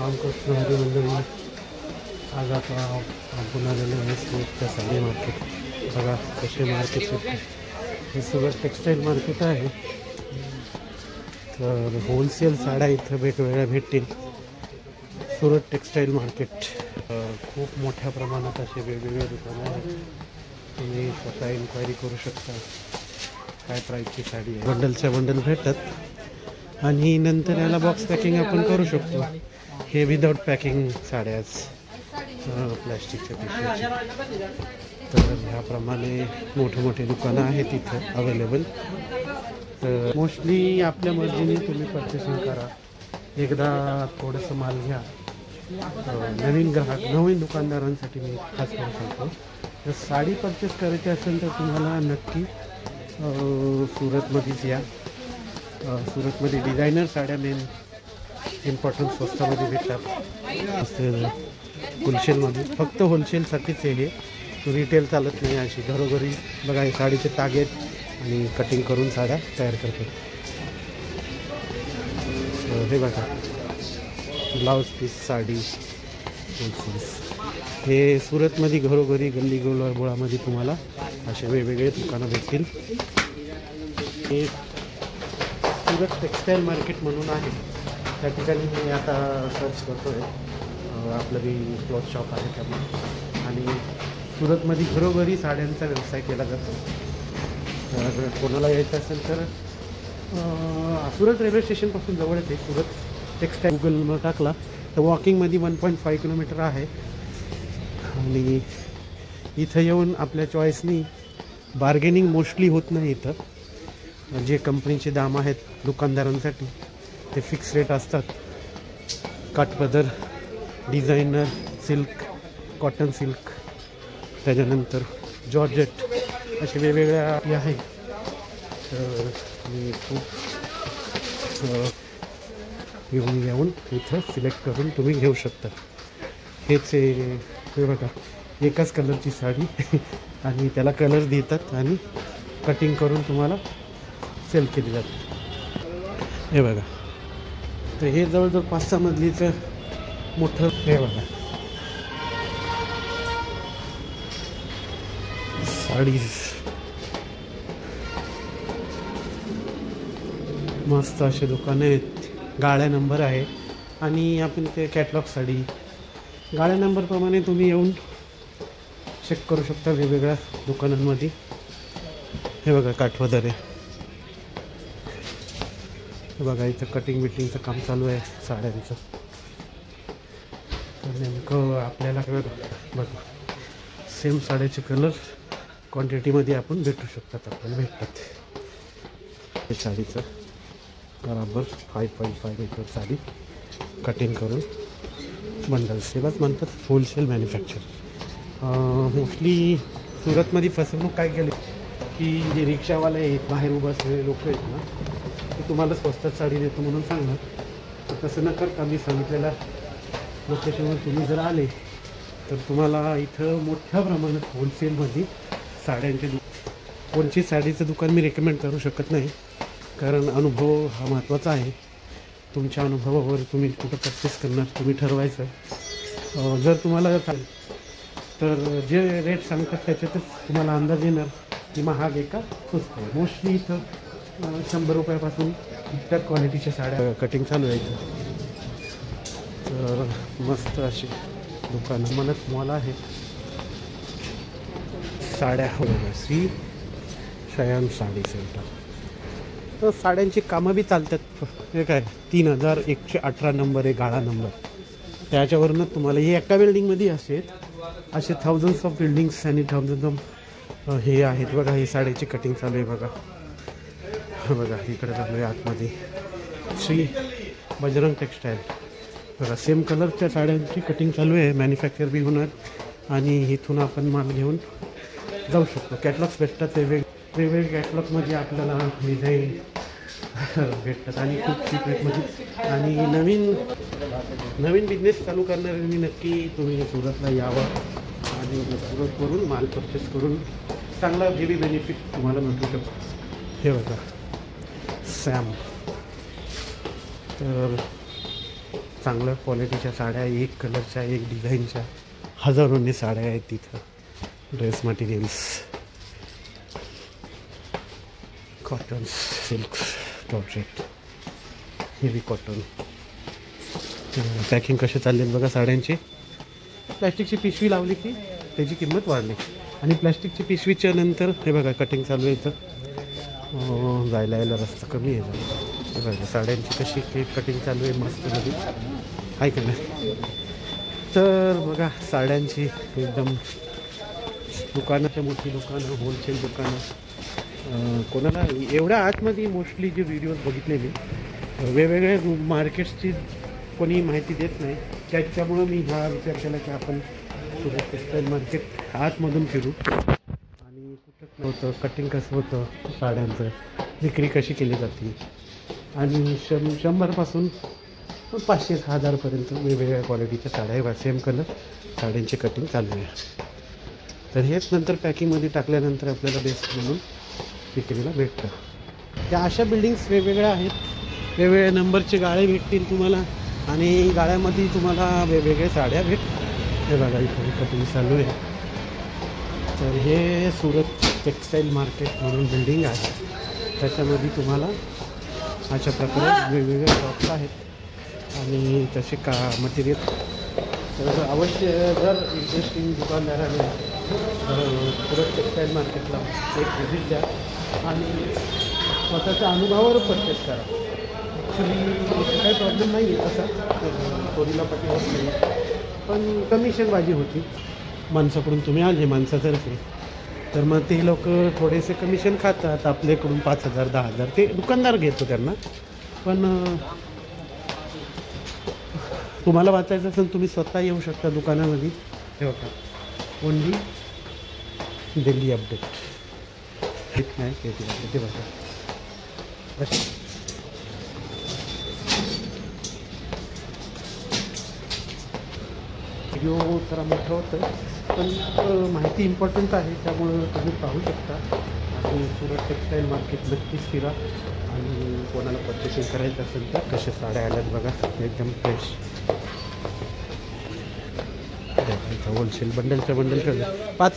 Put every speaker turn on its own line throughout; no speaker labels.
रामकृष्ण हरी मंडळी. आज आता आपण आलेलो आहे सुरतच्या साडी मार्केट. बघा कसे मार्केट आहेत. हे सुरत टेक्स्टाईल मार्केट आहे. तर होलसेल साड्या इथं वेगवेगळ्या भेटतील. सुरत टेक्स्टाईल मार्केट खूप मोठ्या प्रमाणात असे वेगवेगळे दुकानं आहेत. तुम्ही स्वतः इन्क्वायरी करू शकता काय प्राईसची साडी आहे. बंडलच्या बंडल भेटतात आणि नंतर याला बॉक्स पॅकिंग आपण करू शकतो. हे विदाउट पॅकिंग साड्याच प्लॅस्टिकच्या पिशवीची. तर ह्याप्रमाणे मोठे मोठे दुकानं आहेत इथं अवेलेबल. तर मोस्टली आपल्या मर्जीने तुम्ही पर्चेसिंग करा. एकदा थोडंसं माल घ्या. नवीन ग्राहक नवीन दुकानदारांसाठी मी खास करू सांगतो, जर साडी परचेस करायची असेल तर तुम्हाला नक्की सुरतमध्येच या. सुरतमध्ये डिझायनर साड्या मेन इम्पॉर्टंट स्वस्तामध्ये भेटतात. होलसेलमध्ये फक्त होलसेलसाठीच आहे हे. रिटेल चालत नाही. अशी घरोघरी बघा हे साडीचे तागे आणि कटिंग करून साड्या तयार करतात. हे बघा ब्लाऊज पीस साडी होलसेल. हे सुरतमध्ये घरोघरी गल्ली गोळामध्ये तुम्हाला असे वेगवेगळे दुकानं भेटतील. हे सुरत टेक्स्टाईल मार्केट म्हणून आहे. त्या ठिकाणी मी आता सर्च करतो आहे. आपलं बी क्लॉथ शॉप आहे त्यामुळे. आणि सुरतमध्ये घरोघरी साड्यांचा व्यवसाय केला जातो. तर कोणाला यायचं असेल तर सुरत रेल्वे स्टेशनपासून जवळच आहे. सुरत टेक्स्टाईल गुगलवर टाकला तर वॉकिंगमध्ये 1.5 किलोमीटर आहे. आणि इथं येऊन आपल्या चॉईसनी बार्गेनिंग मोस्टली होत नाही. इथं जे कंपनीचे दाम आहेत दुकानदारांसाठी ते फिक्स रेट असतात. काठपदर, डिझायनर, सिल्क, कॉटन सिल्क, त्याच्यानंतर जॉर्जेट असे वेगवेगळ्या हे आहेत. तर मी खूप येऊन इथं सिलेक्ट करून तुम्ही घेऊ शकता. हेच हे बघा एकाच कलरची साडी आणि त्याला कलर देतात आणि कटिंग करून तुम्हाला सेल केली जाते. हे बघा. तर हे जवळजवळ 5-6 मजलीचं मोठं हे बघा साडी. मस्त असे दुकानं आहेत. गाळ्या नंबर आहे आणि आपण ते कॅटलॉग साडी गाळ्या नंबरप्रमाणे तुम्ही येऊन चेक करू शकता वेगवेगळ्या दुकानांमध्ये. हे बघा काठपदर आहे. हे बघा इथं कटिंग बिटिंगचं काम चालू आहे साड्यांचं. तर नेमकं आपल्याला बघा सेम साड्याचे कलर क्वांटिटीमध्ये आपण भेटू शकतात. आपल्याला भेटतात. हे साडीचं बराबर 5.5 मीटर साडी कटिंग करून बंडल्स हेलाच म्हणतात होलसेल मॅन्युफॅक्चर. मोस्टली सुरतमध्ये फसवणूक काय केली की जे रिक्षावाले आहेत बाहेर उभं असलेले लोक आहेत ना ते तुम्हाला स्वस्तात साडी देतो म्हणून सांगणार. तर तसं न करता मी सांगितलेल्या लोकेशनवर तुम्ही जर आले तर तुम्हाला इथं मोठ्या प्रमाणात होलसेलमध्ये साड्यांचे कोणची साडीचं दुकान मी रेकमेंड करू शकत नाही, कारण अनुभव हा महत्त्वाचा आहे. तुमच्या अनुभवावर तुम्ही कुठं परचेस करणार तुम्ही ठरवायचं. जर तुम्हाला चालेल तर जे रेट सांगतात त्याच्यातच तुम्हाला अंदाज येणार की महाग आहे का स्वस्त आहे. मोस्टली इथं 100 रुपयापासून त्या क्वालिटीच्या साड्या कटिंग चालू आहे इथं. तर मस्त अशी दुकानं म्हणत मॉल आहे. साड्या श्री शयान साडी सेंटर. तर साड्यांची कामं बी चालतात. हे काय 3118 नंबर आहे गाळा नंबर. त्याच्यावरूनच तुम्हाला हे एका बिल्डिंगमध्ये असे थाउजंड्स ऑफ बिल्डिंग्स आणि थाउजंड ऑफ हे आहेत. बघा ही साड्याची कटिंग चालू आहे. बघा इकडे चालू आहे आतमध्ये श्री बजरंग टेक्स्टाईल. बघा सेम कलरच्या साड्यांची कटिंग चालू आहे. मॅन्युफॅक्चर बी होणार आणि इथून आपण माल घेऊन जाऊ शकतो. कॅटलॉग्स भेटतात. वेगवेगळे कॅटलॉगमध्ये आपल्याला डिझाईन भेटतात आणि खूप चीप रेटमध्ये. आणि नवीन बिझनेस चालू करणाऱ्यांनी नक्की तुम्ही सुरतला यावं आणि सुरतवरून माल परचेस करून चांगला हेवी बेनिफिट तुम्हाला मिळू शकतो. हे बघा सॅम. तर चांगल्या क्वालिटीच्या साड्या, एक कलरच्या, एक डिझाईनच्या हजारोंनी साड्या आहेत तिथं. Dress materials, cotton, silk, georgette, heavy cotton. Packing कसे चालले बघा साड्यांची. प्लॅस्टिकची पिशवी लावली की त्याची किंमत वाढली. आणि प्लॅस्टिकची पिशवीच्या नंतर हे बघा कटिंग चालू आहे इथं. जायला यायला रस्ता कमी आहे. हे बघा साड्यांची कशी कटिंग चालू आहे मस्तमध्ये, आहे का नाही. तर बघा साड्यांची एकदम दुकानाच्या मोठी दुकानं, होलसेल दुकानं. कोणाला एवढ्या आतमध्ये मोस्टली जे व्हिडिओज बघितले मी, वेगवेगळ्या मार्केट्सची कोणी माहिती देत नाही. त्याच्यामुळं मी हा विचार केला की आपण सुरत टेक्सटाईल मार्केट आतमधून फिरू आणि कुठं नव्हतं, कटिंग कसं होतं साड्यांचं, विक्री कशी केली जाते. आणि 100पासून 500-1000पर्यंत वेगवेगळ्या क्वालिटीच्या साड्या आहे. सेम कलर साड्यांची कटिंग चालू आहे. तर हेच नंतर पॅकिंगमध्ये टाकल्यानंतर आपल्याला बेस्ट म्हणून विक्रीला भेटतं. त्या अशा बिल्डिंग्स वेगवेगळ्या आहेत. वेगवेगळ्या नंबरचे गाळे भेटतील तुम्हाला आणि गाळ्यामध्ये तुम्हाला वेगवेगळ्या साड्या भेटतील. हे बघा इथे कटिंग चालू आहे. तर हे सुरत टेक्सटाईल मार्केट म्हणून बिल्डिंग आहे. त्याच्यामध्ये तुम्हाला अशा प्रकारे वेगवेगळे शॉप्स आहेत आणि तसे का मटेरियल. तर अवश्य जर इंटरेस्टिंग दुकानदाराने सुरत टेक्सटाईल मार्केटला एक व्हिजिट द्या आणि स्वतःच्या अनुभवावर परचेस करा. ॲक्च्युली काही प्रॉब्लेम नाही आहे तसा, चोरीला पटी होत नाही. पण कमिशनबाजी होती माणसाकडून. तुम्ही आले माणसातर्फे तर मग ते लोक थोडेसे कमिशन खातात आपल्याकडून 5000 10,000 ते दुकानदार घेतो त्यांना. पण तुम्हाला वाचायचं असेल तुम्ही स्वतः येऊ शकता दुकानामध्ये. हे बघा ओनली दिल्ली अपडेट नाही ते बघा. व्हिडिओ जरा मोठं होतं पण माहिती इम्पॉर्टंट आहे त्यामुळं तुम्ही पाहू शकता. आणि सुरत टेक्सटाईल मार्केट नक्कीच फिरा आणि कोणाला परचेसिंग करायचं असेल तर कशा साड्या आल्यात बघा एकदम फ्रेश. होलसेल बंडलच्या बंडल ठेवले 5,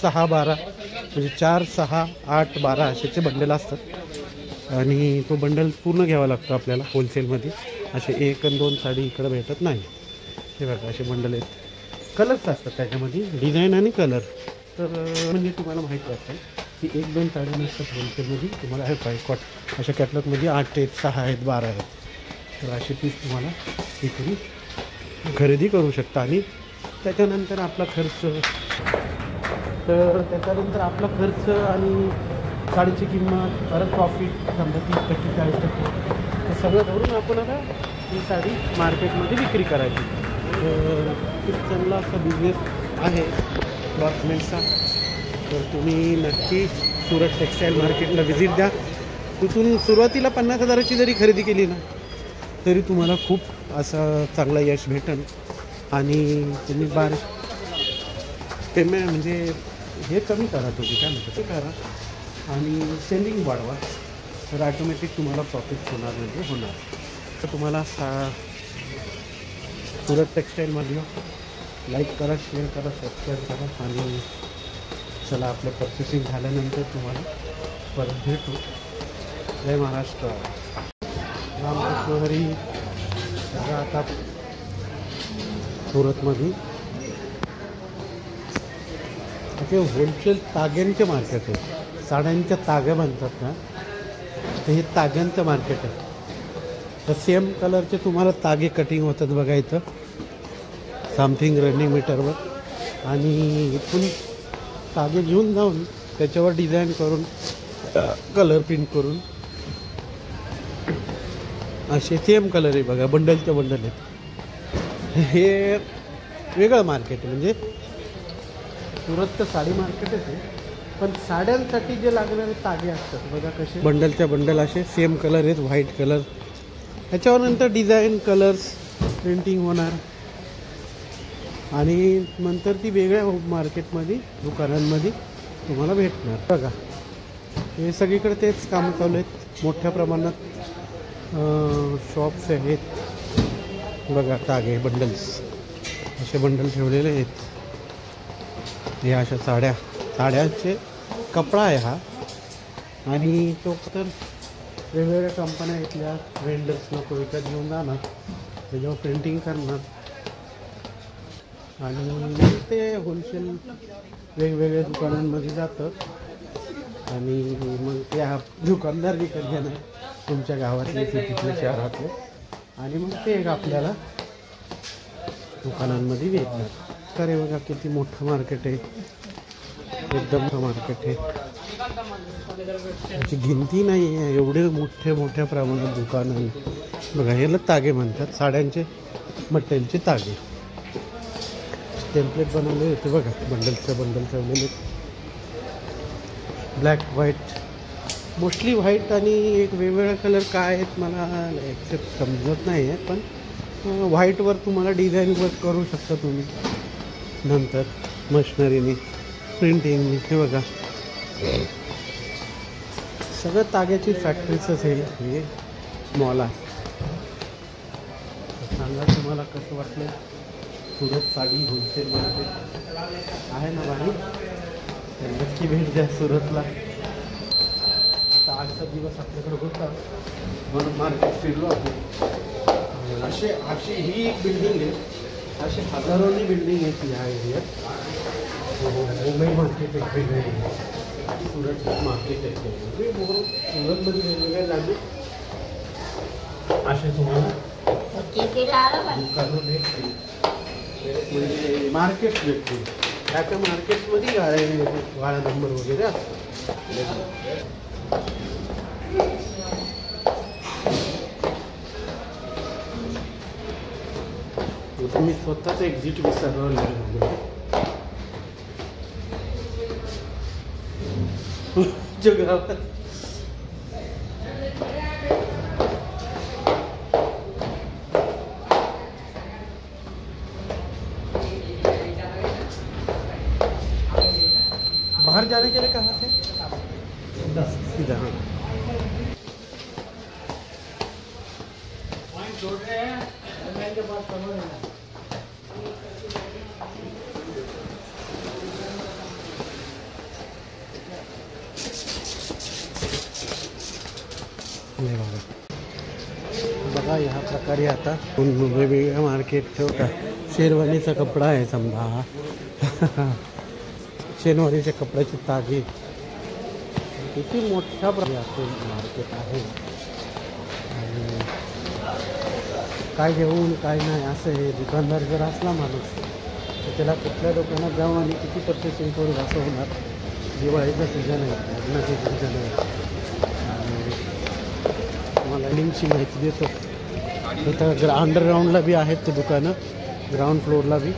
6, 12 म्हणजे 4, 6, 8, 12 असेचे बंडल असतात आणि तो बंडल पूर्ण घ्यावा लागतो आपल्याला होलसेलमध्ये. असे 1 आणि 2 साडी इकडं भेटत नाही. हे बघा असे बंडल आहेत. कलर्स असतात त्याच्यामध्ये, डिझाईन आणि कलर. तर म्हणजे तुम्हाला माहिती असेल की 1-2 साड्या नसतात होलसेलमध्ये. तुम्हाला हे कॉट अशा कॅटलॉगमध्ये 8 आहेत, 6 आहेत, 12 आहेत. तर असे पीस तुम्हाला इकडे खरेदी करू शकता. आणि त्याच्यानंतर आपला खर्च, आणि साडीची किंमत, परत प्रॉफिट समजा 30%, 40%, हे सगळं धरून आपण आता ही साडी मार्केटमध्ये विक्री करायची. तर खूप चांगला असा बिझनेस आहे क्लॉथमेंटचा. तर तुम्ही नक्की सुरत टेक्सटाईल मार्केटला व्हिजिट द्या. तिथून सुरुवातीला 50,000ची जरी खरेदी केली ना तरी तुम्हाला खूप असं चांगला यश भेटेल. आणि तुम्ही पेमेंट म्हणजे हे कमी करा, तुम्ही काय म्हणता ते करा आणि सेलिंग वाढवा. तर ऑटोमॅटिक तुम्हाला प्रॉफिट होणार म्हणजे होणार. तर तुम्हाला सुरत टेक्सटाईलमध्ये लाईक करा, शेअर करा, सबस्क्राईब करा. आणि चला आपलं परचेसिंग झाल्यानंतर तुम्हाला परत भेटू. जय महाराष्ट्र. रामकृष्ण हरी. आता सुरतमध्ये ते होलसेल ताग्यांचे मार्केट आहे. साड्यांच्या ताग्या बनतात ना, तर हे ताग्यांचं मार्केट आहे. तर सेम कलरचे तुम्हाला तागे कटिंग होतात बघा इथं समथिंग रनिंग मीटरवर. आणि इथून तागे घेऊन जाऊन त्याच्यावर डिझाईन करून कलर प्रिंट करून असे सेम कलर आहे बघा, बंडलच्या बंडल आहेत. हे वेगळं मार्केट आहे. म्हणजे सुरत तर साडी मार्केटच आहे पण साड्यांसाठी जे लागणारे तागे असतात बघा कसे बंडलच्या बंडल असे सेम कलर आहेत, व्हाईट कलर. ह्याच्यावर नंतर डिझाईन कलर्स प्रिंटिंग होणार आणि नंतर ती वेगळ्या मार्केटमध्ये दुकानांमध्ये तुम्हाला भेटणार. बघा हे सगळीकडे तेच कामं चालू आहेत. मोठ्या प्रमाणात शॉप्स आहेत बघा तागे बंडल्स, असे बंडल ठेवलेले आहेत. हे अशा साड्यांचे कपडा आहे हा. आणि तो तर वेगवेगळ्या कंपन्या इथल्या वेंडर्स नको विकत घेऊन जाणार, त्याच्यावर प्रिंटिंग करणार आणि ते होलसेल वेगवेगळ्या दुकानांमध्ये जातं आणि मग त्या दुकानदार विकत घेणार तुमच्या गावातले, सिटीतले, शहरातले, आणि मग ते आपल्याला दुकानांमध्ये विकणार. अरे बघा किती मोठं मार्केट आहे, एकदम मोठं मार्केट आहे. त्याची गिनती नाही आहे, एवढे मोठ्या प्रमाणात दुकानं आहे. बघा याला तागे म्हणतात, साड्यांचे मटेरियलचे तागे. टेम्पलेट बनवले होते बघा, बंडल ठेवलेले, ब्लॅक व्हाईट, मोस्टली व्हाईट आणि एक वेगवेगळा कलर काय आहेत मला एक्सेप्ट समजत नाही आहे, पण व्हाईटवर तुम्हाला डिझाईन वर्क करू शकता तुम्ही नंतर मशिनरीने, प्रिंटिंगने. हे बघा सगळं ताग्याची फॅक्टरीच आहे हे मॉल आहे. सांगा तुम्हाला कसं वाटलं सुरत साडी होलसेल मार्केट आहे ना भारी, तर नक्की भेट द्या सुरतला. आता आजचा दिवस आपल्याकडे होता म्हणून मार्केट फिरलो आपण. अशी ही एक बिल्डिंग आहे, असे हजारोनी बिल्डिंग आहेत ह्या एरियात. मुंबई मार्केट एक वेगळे, सुरत मार्केट एक वेगळे, सुरतमध्ये वेगवेगळ्या जागी असे तुम्हाला दुकानं भेटतील, म्हणजे मार्केट भेटतील. त्याच्या मार्केटमध्ये गाळ्या नंबर वगैरे असतात. मी स्वतःच एक्झिट विसरलो जगावर. बाहर जाने के लिए कहाँ से? सीधा. हाँ बघा ह्या प्रकारे आता वेगवेगळ्या मार्केट ठेवता. शेरवानीचा कपडा आहे समजा, शेरवानीच्या कपड्याचे तागे, किती मोठ्या प्रमाणात मार्केट आहे. आणि काय घेऊन काय नाही असं हे दुकानदार जर असला माणूस तर त्याला कुठल्या दुकानात जाऊन आणि किती पर्चेसिंग करू असं होणार. दिवाळीचा सीझन आहे, लग्नाचा सीझन आहे. आणि तुम्हाला लिंकची माहिती देतो. इथं अंडरग्राऊंडला बी आहेत ते दुकानं, ग्राउंड फ्लोअरला बी.